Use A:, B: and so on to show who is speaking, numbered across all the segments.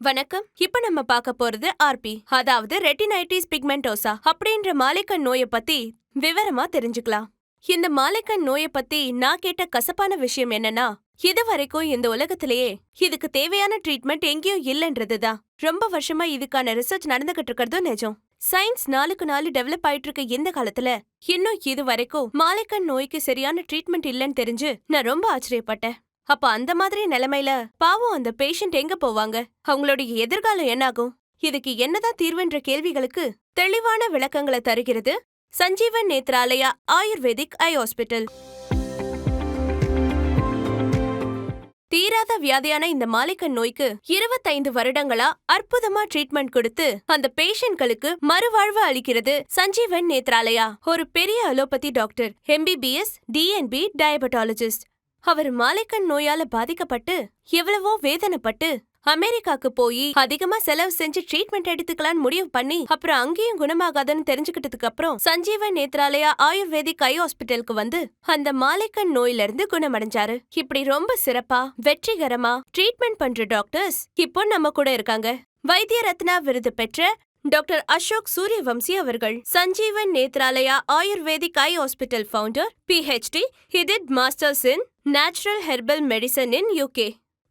A: வணக்கம். இப்ப நம்ம பார்க்க போறது ஆர்பி, அதாவது ரெட்டினைட்டிஸ் பிக்மெண்டோசா அப்படின்ற மாலைக்கண் நோயை பத்தி விவரமா தெரிஞ்சுக்கலாம். இந்த மாலைக்கண் நோயை பத்தி நான் கேட்ட கசப்பான விஷயம் என்னன்னா, இது வரைக்கும் இந்த உலகத்திலேயே இதுக்கு தேவையான ட்ரீட்மெண்ட் எங்கேயும் இல்லைன்றதுதான். ரொம்ப வருஷமா இதுக்கான ரிசர்ச் நடந்துகிட்டு இருக்கிறதும் நிஜம். சயின்ஸ் நாளுக்கு நாள் டெவலப் ஆயிட்டு இருக்க இந்த காலத்துல இன்னும் இது வரைக்கும் மாலைக்கண் நோய்க்கு சரியான ட்ரீட்மெண்ட் இல்லைன்னு தெரிஞ்சு நான் ரொம்ப ஆச்சரியப்பட்டேன். அப்ப அந்த மாதிரி நிலைமையில பாவம் அந்த பேஷண்ட் எங்க போவாங்க? அவங்களுடைய எதிர்காலம் என்னாகும்? இதுக்கு என்னதான் தீர்வுன்ற கேள்விகளுக்கு தெளிவான விளக்கங்களை தருகிறது சஞ்சீவன் நேத்ராலயா ஆயுர்வேதிக் ஐ ஹாஸ்பிட்டல். தீராத வியாதியான இந்த மாலைக்கண் நோய்க்கு 25 வருடங்களா அற்புதமா ட்ரீட்மெண்ட் கொடுத்து அந்த பேஷண்ட்களுக்கு மறுவாழ்வு அளிக்கிறது சஞ்சீவன் நேத்ராலயா. ஒரு பெரிய allopathy doctor, MBBS, DNB diabetologist. அவர் மாலைக்கண் நோயால பாதிக்கப்பட்டு எவ்வளவோ வேதனைப்பட்டு அமெரிக்காக்கு போய் அதிகமா செலவு செஞ்சு ட்ரீட்மெண்ட் எடுத்துக்கலான்னு முடிவு பண்ணி அப்புறம் அங்கேயும் குணமாகாதுன்னு தெரிஞ்சுக்கிட்டதுக்கு அப்புறம் சஞ்சீவன் நேத்ராலயா ஆயுர்வேதிக் ஐ ஹாஸ்பிட்டலுக்கு வந்து அந்த மாலைக்கண் நோயில இருந்து குணமடைஞ்சாரு. இப்படி ரொம்ப சிறப்பா வெற்றிகரமா ட்ரீட்மெண்ட் பண்ற டாக்டர்ஸ் இப்போ நம்ம கூட இருக்காங்க. வைத்திய ரத்னா விருது பெற்ற டாக்டர் அசோக் சூரியவம்சி அவர்கள் Sanjeevan Nethralaya ayurvedic I hospital founder, PhD. He did masters in natural herbal medicine in UK.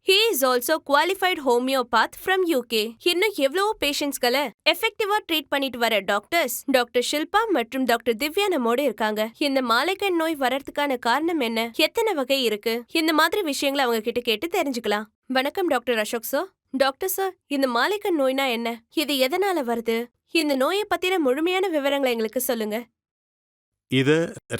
A: He is also qualified homeopath from UK. இன்னும் எவ்வளவோ பேஷண்ட்ஸ்களை எஃபெக்டிவா ட்ரீட் பண்ணிட்டு வர டாக்டர்ஸ் டாக்டர் ஷில்பா மற்றும் டாக்டர் திவ்யா நம்மோட இருக்காங்க. இந்த மாலைக்கண் நோய் வரதுக்கான காரணம் என்ன, எத்தனை வகை இருக்கு, இந்த மாதிரி விஷயங்களை அவங்க கிட்ட கேட்டு தெரிஞ்சுக்கலாம். வணக்கம் doctor Ashok sir. Doctor sir, இந்த மாலைக்கண் நோய்னா என்ன, இது எதனால வருது, இந்த நோயை பத்தின முழுமையான விவரங்களை எங்களுக்கு சொல்லுங்க.
B: இத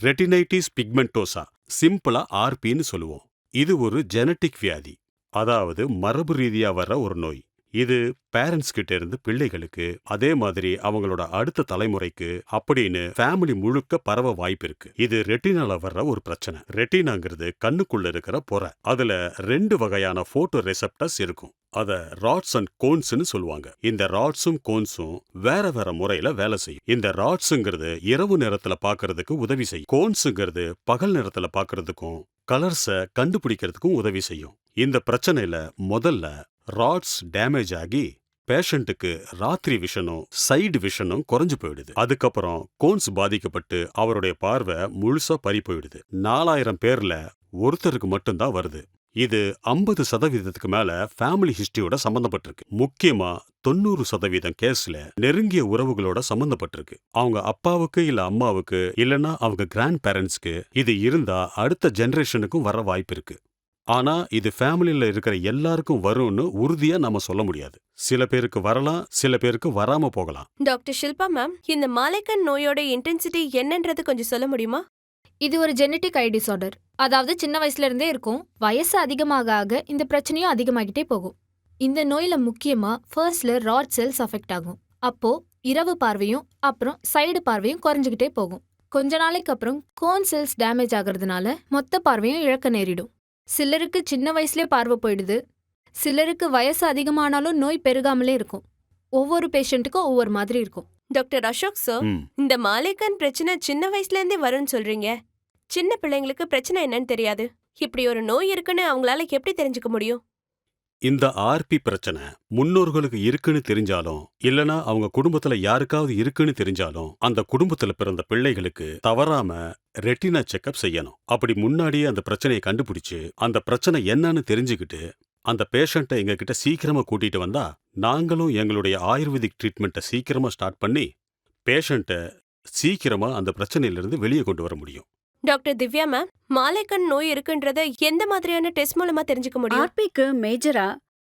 B: ரெட்டினைட்டிஸ் பிக்மெண்டோசா, சிம்பிளா ஆர்பின்னு சொல்லுவோம். இது ஒரு ஜெனட்டிக் வியாதி, அதாவது மரபு ரீதியா வர்ற ஒரு நோய். இது பேரண்ட்ஸ் கிட்ட இருந்து பிள்ளைகளுக்கு, அதே மாதிரி அவங்களோட அடுத்த தலைமுறைக்கு அப்படின்னு ஃபேமிலி முழுக்க பரவ வாய்ப்பு இருக்கு. இது ரெட்டினால வர்ற ஒரு பிரச்சனை. ரெட்டினாங்கிறது கண்ணுக்குள்ள இருக்கிற பொறை. அதுல 2 வகையான போட்டோ ரெசெப்டர்ஸ் இருக்கும். அத ராட்ஸ் அண்ட் கோன்ஸ்னு சொல்லுவாங்க. இந்த ராட்ஸும் கோன்ஸும் வேற வேற முறையில வேலை செய்யும். இந்த ராட்ஸுங்கிறது இரவு நேரத்துல பாக்குறதுக்கு உதவி செய்யும். கோன்ஸுங்கிறது பகல் நேரத்துல பாக்குறதுக்கும் கலர்ஸ கண்டுபிடிக்கிறதுக்கும் உதவி செய்யும். இந்த பிரச்சனையில முதல்ல ராட்ஸ் டேமேஜ் ஆகி பேஷண்ட்டுக்கு ராத்திரி விஷனும் சைடு விஷனும் குறைஞ்சு போயிடுது. அதுக்கப்புறம் கோன்ஸ் பாதிக்கப்பட்டு அவருடைய பார்வை முழுசா பறி போயிடுது. 4000 பேர்ல ஒருத்தருக்கு மட்டும்தான் வருது. இது 50% மேல ஃபேமிலி ஹிஸ்டரியோட சம்பந்தப்பட்டிருக்கு. முக்கியமா 90% கேஸ்ல நெருங்கிய உறவுகளோட சம்பந்தப்பட்டிருக்கு. அவங்க அப்பாவுக்கு இல்ல அம்மாவுக்கு இல்லனா அவங்க கிராண்ட் பேரண்ட்ஸ்க்கு இது இருந்தா அடுத்த ஜெனரேஷனுக்கும் வர வாய்ப்பு இருக்கு. ஆனா இது ஃபேமிலியில இருக்கிற எல்லாருக்கும் வரும்னு உறுதியா நாம சொல்ல முடியாது. சில பேருக்கு வரலாம், சில பேருக்கு வராம போகலாம்.
A: டாக்டர் ஷில்பா மேம், இந்த மாலைக்கண் நோயோட இன்டென்சிட்டி என்னன்றது கொஞ்சம் சொல்ல முடியுமா?
C: இது ஒரு ஜெனட்டிக் ஐ டிசார்டர், அதாவது சின்ன வயசுல இருந்தே இருக்கும். வயசு அதிகமாக ஆக இந்த பிரச்சனையும் அதிகமாகிட்டே போகும். இந்த நோயில முக்கியமா ஃபர்ஸ்ட்ல ராட் செல்ஸ் அஃபெக்ட் ஆகும். அப்போ இரவு பார்வையும் அப்புறம் சைடு பார்வையும் குறைஞ்சுக்கிட்டே போகும். கொஞ்ச நாளைக்கு அப்புறம் கோன் செல்ஸ் டேமேஜ் ஆகிறதுனால மொத்த பார்வையும் இழக்க நேரிடும். சிலருக்கு சின்ன வயசுலயே பார்வை போயிடுது, சிலருக்கு வயசு அதிகமானாலும் நோய் பெருகாமலே இருக்கும். ஒவ்வொரு பேஷண்ட்டுக்கும் ஒவ்வொரு மாதிரி இருக்கும்.
A: டாக்டர் அசோக் சார், இந்த மாலைக்கண் பிரச்சனை சின்ன வயசுல இருந்தே வரும்னு சொல்றீங்க. சின்ன பிள்ளைங்களுக்கு பிரச்சனை என்னன்னு தெரியாது. இப்படி ஒரு நோய் இருக்குன்னு அவங்களால எப்படி தெரிஞ்சுக்க முடியும்?
B: இந்த ஆர்பி பிரச்சனை முன்னோர்களுக்கு இருக்குன்னு தெரிஞ்சாலும் இல்லனா அவங்க குடும்பத்துல யாருக்காவது இருக்குன்னு தெரிஞ்சாலும் அந்த குடும்பத்துல பிறந்த பிள்ளைகளுக்கு தவறாம ரெட்டினா செக்அப் செய்யணும். அப்படி முன்னாடியே அந்த பிரச்சனையை கண்டுபிடிச்சு அந்த பிரச்சனை என்னன்னு தெரிஞ்சுக்கிட்டு அந்த பேஷண்ட்டை எங்ககிட்ட சீக்கிரமா கூட்டிட்டு வந்தா நாங்களும் எங்களுடைய ஆயுர்வேதிக் ட்ரீட்மெண்ட்டை சீக்கிரமா ஸ்டார்ட் பண்ணி பேஷண்ட்டை சீக்கிரமா அந்த பிரச்சனையிலிருந்து வெளியே கொண்டு வர முடியும்.
A: டாக்டர் திவ்யா மேம், மாலைக்கண் நோய் இருக்குன்றத எந்த மாதிரியான டெஸ்ட் மூலமா தெரிஞ்சுக்க முடியும்?
D: ஆர்பிக்கு மேஜரா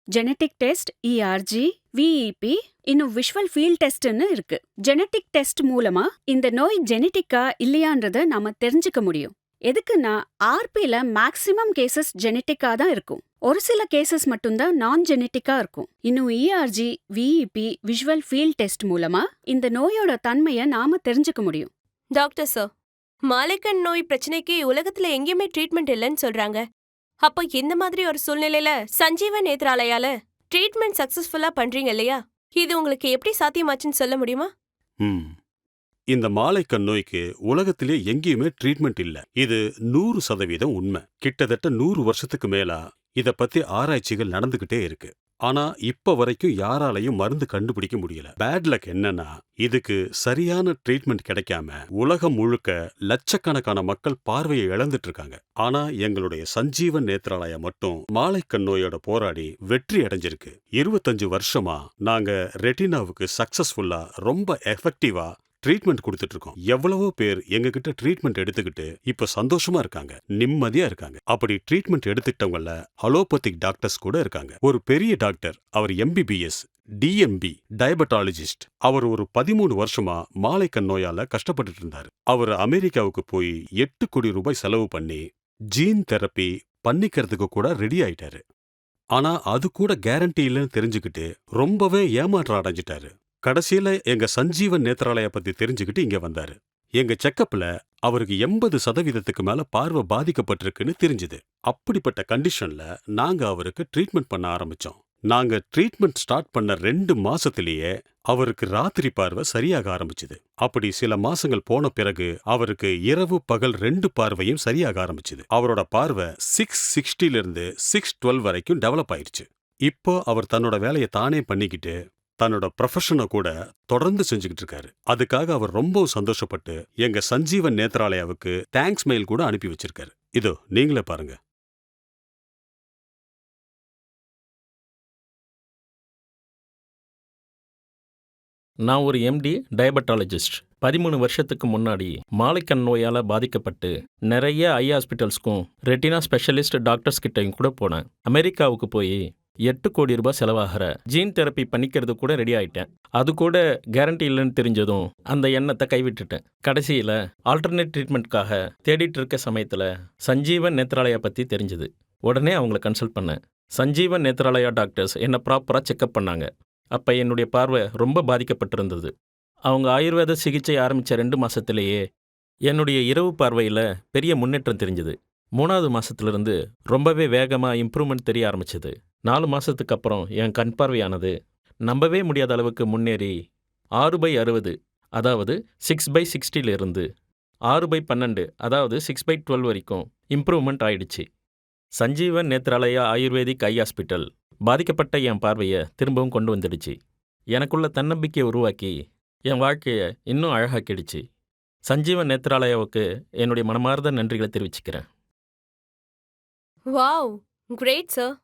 D: ஜெனட்டிக் டெஸ்ட், ERG, VEP, இன்னும் விஷுவல் ஃபீல்ட் டெஸ்ட்னு இருக்கு. ஜெனட்டிக் டெஸ்ட் மூலமா இந்த நோய் ஜெனட்டிக்கா இல்லையான்றத நாம தெரிஞ்சுக்க முடியும். எதுக்குன்னா ஆர்பில மேக்ஸிமம் கேசஸ் ஜெனட்டிக்கா தான் இருக்கும். ஒரு சில கேசஸ் மட்டும்தான் நான் ஜெனட்டிக்கா இருக்கும். இன்னும் ERG, VEP, visual field test மூலமா இந்த நோயோட தன்மையை நாம தெரிஞ்சுக்க முடியும்.
A: டாக்டர் சார், மாலைக்கண் நோய் பிரச்சனைக்கு உலகத்துல எங்கேயுமே ட்ரீட்மெண்ட் இல்லைன்னு சொல்றாங்க. அப்போ இந்த மாதிரி ஒரு சூழ்நிலையில சஞ்சீவன் நேத்ராலயால ட்ரீட்மெண்ட் சக்சஸ்ஃபுல்லா பண்றீங்க இல்லையா? இது உங்களுக்கு எப்படி சாத்தியமாச்சுன்னு சொல்ல முடியுமா?
B: இந்த மாலைக்கண் நோய்க்கு உலகத்திலே எங்கேயுமே ட்ரீட்மெண்ட் இல்ல. இது 100% உண்மை. கிட்டத்தட்ட 100 வருஷத்துக்கு மேலா இத பத்தி ஆராய்ச்சிகள் நடந்துகிட்டே இருக்கு. ஆனா இப்ப வரைக்கும் யாராலையும் மருந்து கண்டுபிடிக்க முடியல. பேட் லக் என்னன்னா, இதுக்கு சரியான ட்ரீட்மெண்ட் கிடைக்காம உலகம் முழுக்க லட்சக்கணக்கான மக்கள் பார்வையை இழந்துட்டு இருக்காங்க. ஆனா எங்களுடைய சஞ்சீவன் நேத்ராலயா மட்டும் மாலைக்கண் நோயோட போராடி வெற்றி அடைஞ்சிருக்கு. 25 வருஷமா நாங்க ரெட்டினாவுக்கு சக்சஸ்ஃபுல்லா ரொம்ப எஃபெக்டிவா ட்ரீட்மெண்ட் கொடுத்துட்டு இருக்கோம். எவ்வளவோ பேர் எங்ககிட்ட ட்ரீட்மெண்ட் எடுத்துக்கிட்டு இப்ப சந்தோஷமா இருக்காங்க, நிம்மதியா இருக்காங்க. அப்படி ட்ரீட்மெண்ட் எடுத்துக்கிட்டவங்கள அலோபதிக் டாக்டர்ஸ் கூட இருக்காங்க. ஒரு பெரிய டாக்டர், அவர் MBBS DMB டயபெட்டாலஜிஸ்ட். அவர் ஒரு 13 வருஷமா மாலைக்கண் நோயால கஷ்டப்பட்டுட்டு இருந்தாரு. அவர் அமெரிக்காவுக்கு போய் 8 கோடி ரூபாய் செலவு பண்ணி ஜீன் தெரப்பி பண்ணிக்கிறதுக்கு கூட ரெடி ஆயிட்டாரு. ஆனா அது கூட கேரண்டி இல்லைன்னு தெரிஞ்சுக்கிட்டு ரொம்பவே ஏமாற்றம் அடைஞ்சிட்டாரு. கடைசியில எங்க சஞ்சீவன் நேத்ராலயா பத்தி தெரிஞ்சுக்கிட்டு இங்க வந்தாரு. எங்க செக்கப்ல அவருக்கு 80% மேல பார்வை பாதிக்கப்பட்டிருக்குன்னு தெரிஞ்சுது. அப்படிப்பட்ட கண்டிஷன்ல நாங்க அவருக்கு ட்ரீட்மெண்ட் பண்ண ஆரம்பிச்சோம். நாங்க ட்ரீட்மெண்ட் ஸ்டார்ட் பண்ண 2 மாசத்திலேயே அவருக்கு ராத்திரி பார்வை சரியாக ஆரம்பிச்சுது. அப்படி சில மாசங்கள் போன பிறகு அவருக்கு இரவு பகல் 2 பார்வையும் சரியாக ஆரம்பிச்சுது. அவரோட பார்வை 660 இருந்து 612 வரைக்கும் டெவலப் ஆயிருச்சு. இப்போ அவர் தன்னோட வேலையை தானே பண்ணிக்கிட்டு தன்னோட ப்ரொஃபஷனை கூட தொடர்ந்து செஞ்சுக்கிட்டு இருக்காரு. அதுக்காக அவர் ரொம்ப சந்தோஷப்பட்டு எங்க சஞ்சீவன் நேத்ராலயாவுக்கு தேங்க்ஸ் மெயில் கூட அனுப்பி வச்சிருக்காரு. இதோ நீங்களே பாருங்க.
E: நான் ஒரு MD டயபெட்டாலஜிஸ்ட். 13 வருஷத்துக்கு முன்னாடி மாலைக்கண் நோயால் பாதிக்கப்பட்டு நிறைய ஐ ஹாஸ்பிட்டல்ஸ்க்கும் ரெட்டினா ஸ்பெஷலிஸ்ட் டாக்டர்ஸ் கிட்டையும் கூட போனேன். அமெரிக்காவுக்கு போய் 8 கோடி ரூபாய் செலவாகிற ஜீன் தெரப்பி பண்ணிக்கிறது கூட ரெடி ஆயிட்டேன். அது கூட கேரண்டி இல்லைன்னு தெரிஞ்சதும் அந்த எண்ணத்தை கைவிட்டுட்டேன். கடைசியில் ஆல்டர்னேட் ட்ரீட்மெண்ட்காக தேடிட்டு இருக்க சமயத்தில் சஞ்சீவன் நேத்ராலயா பற்றி தெரிஞ்சுது. உடனே அவங்கள கன்சல்ட் பண்ணேன். சஞ்சீவன் நேத்ராலயா டாக்டர்ஸ் என்னை ப்ராப்பராக செக்அப் பண்ணாங்க. அப்போ என்னுடைய பார்வை ரொம்ப பாதிக்கப்பட்டிருந்தது. அவங்க ஆயுர்வேத சிகிச்சை ஆரம்பித்த 2 மாதத்திலேயே என்னுடைய இரவு பார்வையில் பெரிய முன்னேற்றம் தெரிஞ்சுது. 3வது மாதத்துலேருந்து ரொம்பவே வேகமாக இம்ப்ரூவ்மெண்ட் தெரிய ஆரம்பிச்சது. 4 மாதத்துக்கு அப்புறம் என் கண் பார்வையானது நம்பவே முடியாத அளவுக்கு முன்னேறி 6/60 அதாவது 6/60 6/12 அதாவது 6/12 வரைக்கும் இம்ப்ரூவ்மெண்ட் ஆயிடுச்சு. சஞ்சீவன் நேத்ராலயா ஆயுர்வேதிக் ஐ ஹாஸ்பிட்டல் பாதிக்கப்பட்ட என் பார்வையை திரும்பவும் கொண்டு வந்துடுச்சு. எனக்குள்ள தன்னம்பிக்கையை உருவாக்கி என் வாழ்க்கையை இன்னும் அழகாக்கிடுச்சு. சஞ்சீவன் நேத்ராலயாவுக்கு என்னுடைய மனமார்ந்த நன்றிகளை தெரிவிச்சுக்கிறேன்.
A: Wow, great sir.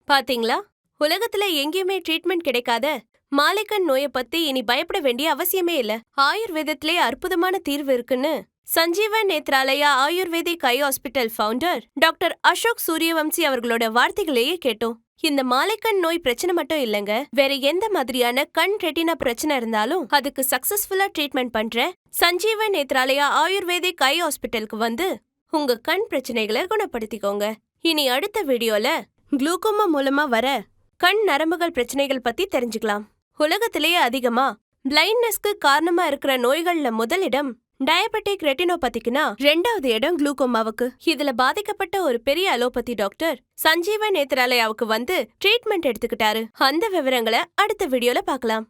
A: பாத்தீங்களா, உலகத்துல எங்கேயுமே ட்ரீட்மெண்ட் கிடைக்காத மாலைக்கண் நோயை பத்தி இனி பயப்பட வேண்டிய அவசியமே இல்ல. ஆயுர்வேதத்திலே அற்புதமான தீர்வு இருக்குன்னு சஞ்சீவன் நேத்ராலயா ஆயுர்வேதிக் ஐ hospital founder doctor Ashok Suryavanshi அவர்களோட வார்த்தைகளையே கேட்டோம். இந்த மாலைக்கண் நோய் பிரச்சனை மட்டும் இல்லங்க, வேற எந்த மாதிரியான கண் ரெட்டினா பிரச்சனை இருந்தாலும் அதுக்கு சக்சஸ்ஃபுல்லா ட்ரீட்மெண்ட் பண்ற சஞ்சீவன் நேத்ராலயா ஆயுர்வேதிக் ஐ ஹாஸ்பிட்டலுக்கு வந்து உங்க கண் பிரச்சனைகளை குணப்படுத்திக்கோங்க. இனி அடுத்த வீடியோல குளூக்கோமா மூலமா வர கண் நரம்புகள் பிரச்சனைகள் பத்தி தெரிஞ்சுக்கலாம். உலகத்திலேயே அதிகமா பிளைண்ட்னஸ்க்கு காரணமா இருக்கிற நோய்கள்ல முதலிடம் டயபெட்டிக் ரெட்டினோபதிக்குனா 2வது இடம் குளூக்கோமாவுக்கு. இதுல பாதிக்கப்பட்ட ஒரு பெரிய அலோபதி டாக்டர் சஞ்சீவன் நேத்ராலயாவுக்கு வந்து ட்ரீட்மெண்ட் எடுத்துக்கிட்டாரு. அந்த விவரங்களை அடுத்த வீடியோல பார்க்கலாம்.